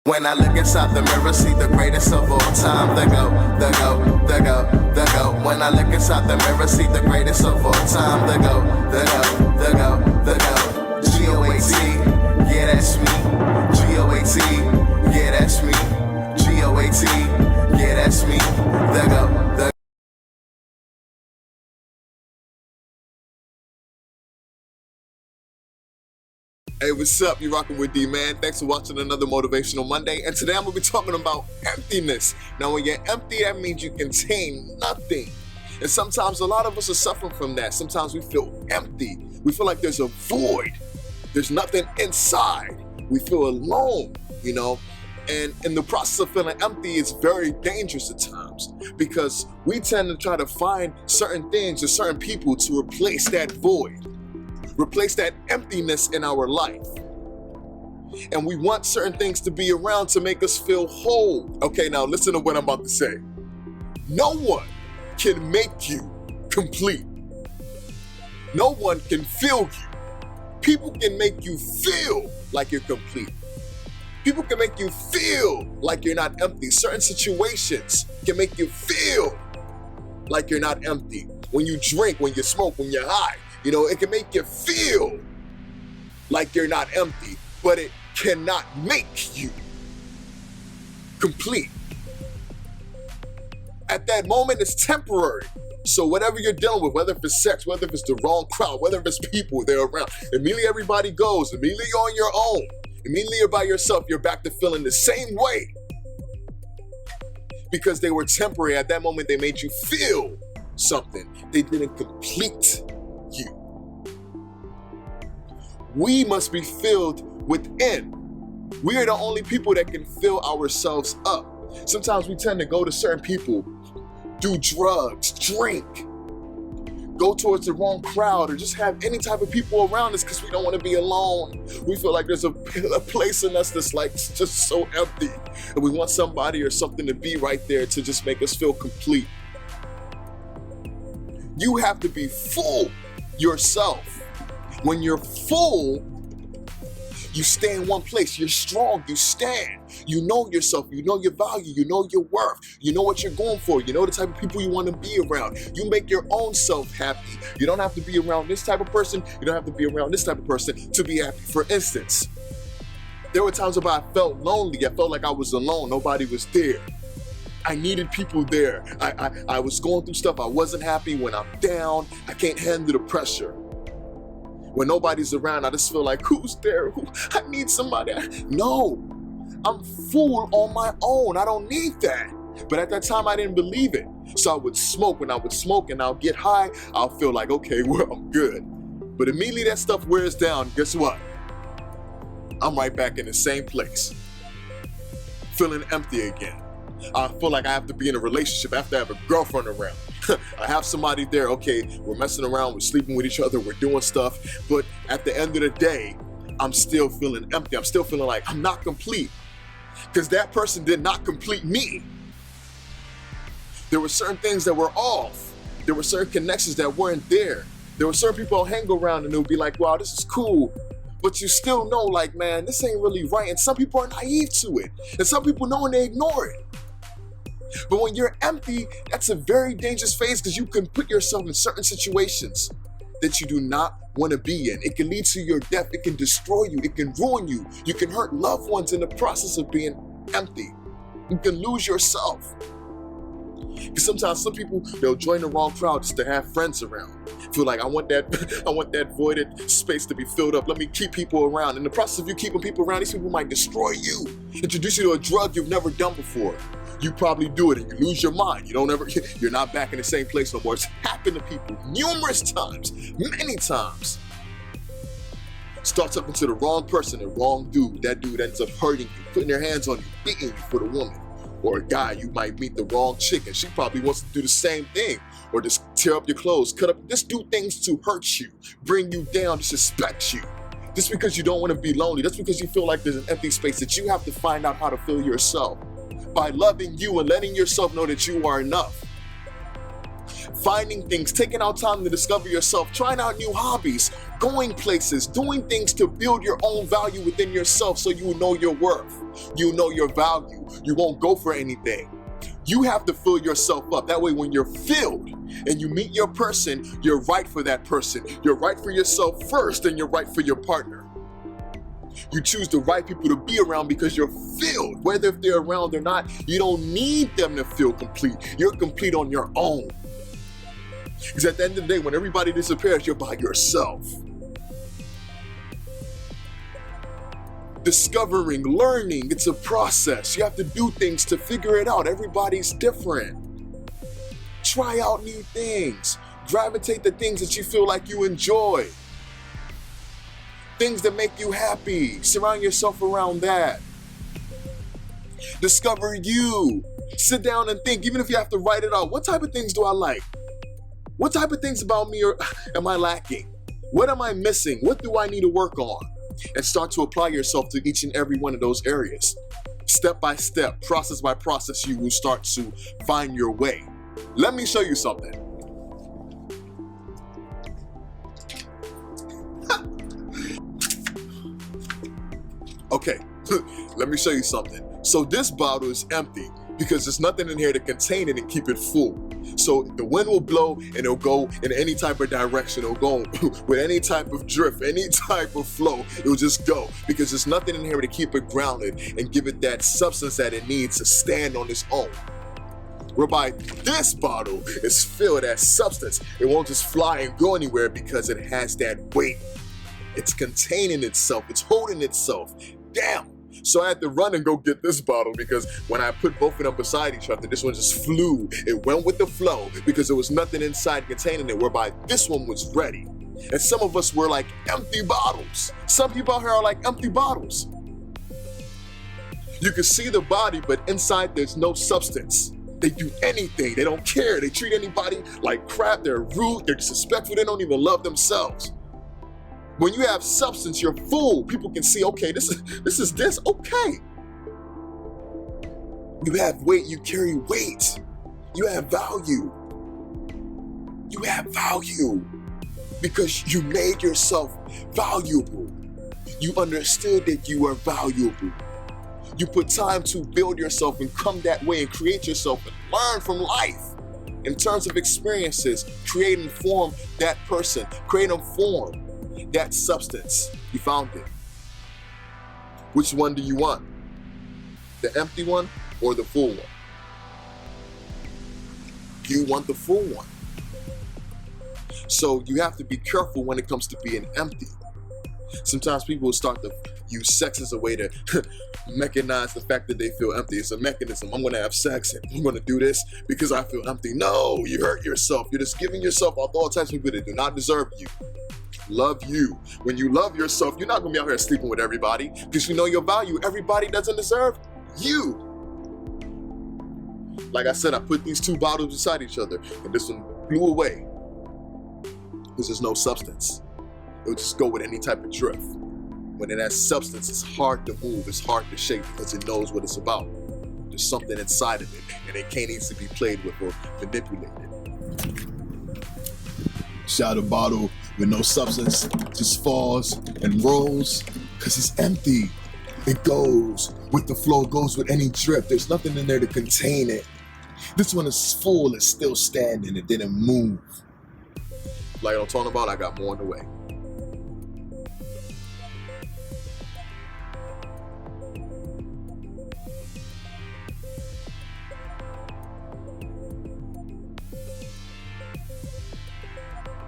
When I look inside the mirror, see the greatest of all time. The go. When I look inside the mirror, see the greatest of all time. The go. G-O-A-T, yeah, that's me. G-O-A-T, yeah, that's me. G-O-A-T, yeah, that's me. The go. Hey, what's up? You rocking with D-Man. Thanks for watching another Motivational Monday. And today I'm going to be talking about emptiness. Now, when you're empty, that means you contain nothing. And sometimes a lot of us are suffering from that. Sometimes we feel empty. We feel like there's a void. There's nothing inside. We feel alone, you know. And in the process of feeling empty, it's very dangerous at times because we tend to try to find certain things or certain people to replace that void. Replace that emptiness in our life. And we want certain things to be around to make us feel whole. Okay, now listen to what I'm about to say. No one can make you complete. No one can fill you. People can make you feel like you're complete. People can make you feel like you're not empty. Certain situations can make you feel like you're not empty. When you drink, when you smoke, when you're high, you know, it can make you feel like you're not empty, but it cannot make you complete. At that moment, it's temporary. So whatever you're dealing with, whether it's sex, whether it's the wrong crowd, whether it's people they're around, immediately everybody goes, immediately you're on your own, immediately you're by yourself, you're back to feeling the same way. Because they were temporary. At that moment, they made you feel something. They didn't complete you. We must be filled within. We are the only people that can fill ourselves up. Sometimes we tend to go to certain people, do drugs, drink, go towards the wrong crowd, or just have any type of people around us because we don't want to be alone. We feel like there's a place in us that's like just so empty, and we want somebody or something to be right there to just make us feel complete. You have to be full yourself. When you're full, you stay in one place. You're strong, you stand. You know yourself, you know your value, you know your worth, you know what you're going for, you know the type of people you want to be around. You make your own self happy. You don't have to be around this type of person, you don't have to be around this type of person to be happy. For instance, there were times where I felt lonely, I felt like I was alone, nobody was there. I needed people there. I was going through stuff, I wasn't happy. When I'm down, I can't handle the pressure. When nobody's around, I just feel like, who's there? I need somebody. No, I'm full on my own. I don't need that. But at that time, I didn't believe it. So I would smoke. When I would smoke and I'll get high, I'll feel like, okay, well, I'm good. But immediately that stuff wears down, guess what? I'm right back in the same place, feeling empty again. I feel like I have to be in a relationship. I have to have a girlfriend around. I have somebody there. Okay, we're messing around, we're sleeping with each other, we're doing stuff. But at the end of the day, I'm still feeling empty. I'm still feeling like I'm not complete because that person did not complete me. There were certain things that were off. There were certain connections that weren't there. There were certain people I'll hang around and they'll be like, wow, this is cool. But you still know, like, man, this ain't really right. And some people are naive to it. And some people know and they ignore it. But when you're empty, that's a very dangerous phase because you can put yourself in certain situations that you do not want to be in. It can lead to your death. It can destroy you. It can ruin you. You can hurt loved ones in the process of being empty. You can lose yourself. Because sometimes some people, they'll join the wrong crowd just to have friends around. Feel like I want that voided space to be filled up. Let me keep people around. In the process of you keeping people around, these people might destroy you. Introduce you to a drug you've never done before. You probably do it and you lose your mind. You're not back in the same place no more. It's happened to people numerous times, many times. Starts up into the wrong person, the wrong dude. That dude ends up hurting you, putting their hands on you, beating you for the woman. Or a guy, you might meet the wrong chick and she probably wants to do the same thing. Or just tear up your clothes, just do things to hurt you, bring you down, disrespect you. Just because you don't want to be lonely, just because you feel like there's an empty space that you have to find out how to fill yourself. By loving you and letting yourself know that you are enough. finding things, taking out time to discover yourself, trying out new hobbies, going places, doing things to build your own value within yourself so you know your worth, you know your value. You won't go for anything. You have to fill yourself up. That way when you're filled and you meet your person, you're right for that person. You're right for yourself first, and you're right for your partner. You choose the right people to be around because you're filled. Whether if they're around or not, you don't need them to feel complete. You're complete on your own. Because at the end of the day, when everybody disappears, you're by yourself. Discovering, learning, it's a process. You have to do things to figure it out. Everybody's different. Try out new things. Gravitate to things that you feel like you enjoy. Things that make you happy. Surround yourself around that. Discover you. Sit down and think, even if you have to write it out. What type of things do I like? What type of things about me am I lacking? What am I missing? What do I need to work on? And start to apply yourself to each and every one of those areas. Step by step, process by process, you will start to find your way. Let me show you something. Okay, let me show you something. So this bottle is empty because there's nothing in here to contain it and keep it full. So the wind will blow and it'll go in any type of direction. It'll go with any type of drift, any type of flow. It'll just go because there's nothing in here to keep it grounded and give it that substance that it needs to stand on its own. Whereby this bottle is filled with substance. It won't just fly and go anywhere because it has that weight. It's containing itself. It's holding itself. Damn. So I had to run and go get this bottle because when I put both of them beside each other, this one just flew. It went with the flow because there was nothing inside containing it, whereby this one was ready. And some of us were like empty bottles. Some people out here are like empty bottles. You can see the body, but inside there's no substance. They do anything. They don't care. They treat anybody like crap. They're rude. They're disrespectful. They don't even love themselves. When you have substance, you're full. People can see, okay, this is okay. You have weight, you carry weight. You have value. You have value because you made yourself valuable. You understood that you are valuable. You put time to build yourself and come that way and create yourself and learn from life. In terms of experiences, create and form that person. Create and form that substance. You found it. Which one do you want? The empty one or the full one? You want the full one. So you have to be careful when it comes to being empty. Sometimes people will start to use sex as a way to mechanize the fact that they feel empty. It's a mechanism. I'm going to have sex and I'm going to do this because I feel empty. No, you hurt yourself. You're just giving yourself out to all types of people that do not deserve you. Love you. When you love yourself, you're not going to be out here sleeping with everybody because you know your value. Everybody doesn't deserve you. Like I said, I put these two bottles beside each other and this one blew away because there's no substance. It'll just go with any type of drift. When it has substance, it's hard to move, it's hard to shake because it knows what it's about. There's something inside of it, and it can't easily be played with or manipulated. Shot a bottle with no substance, just falls and rolls because it's empty. It goes with the flow, goes with any drift. There's nothing in there to contain it. This one is full, it's still standing, it didn't move. Like I'm talking about, I got more on the way.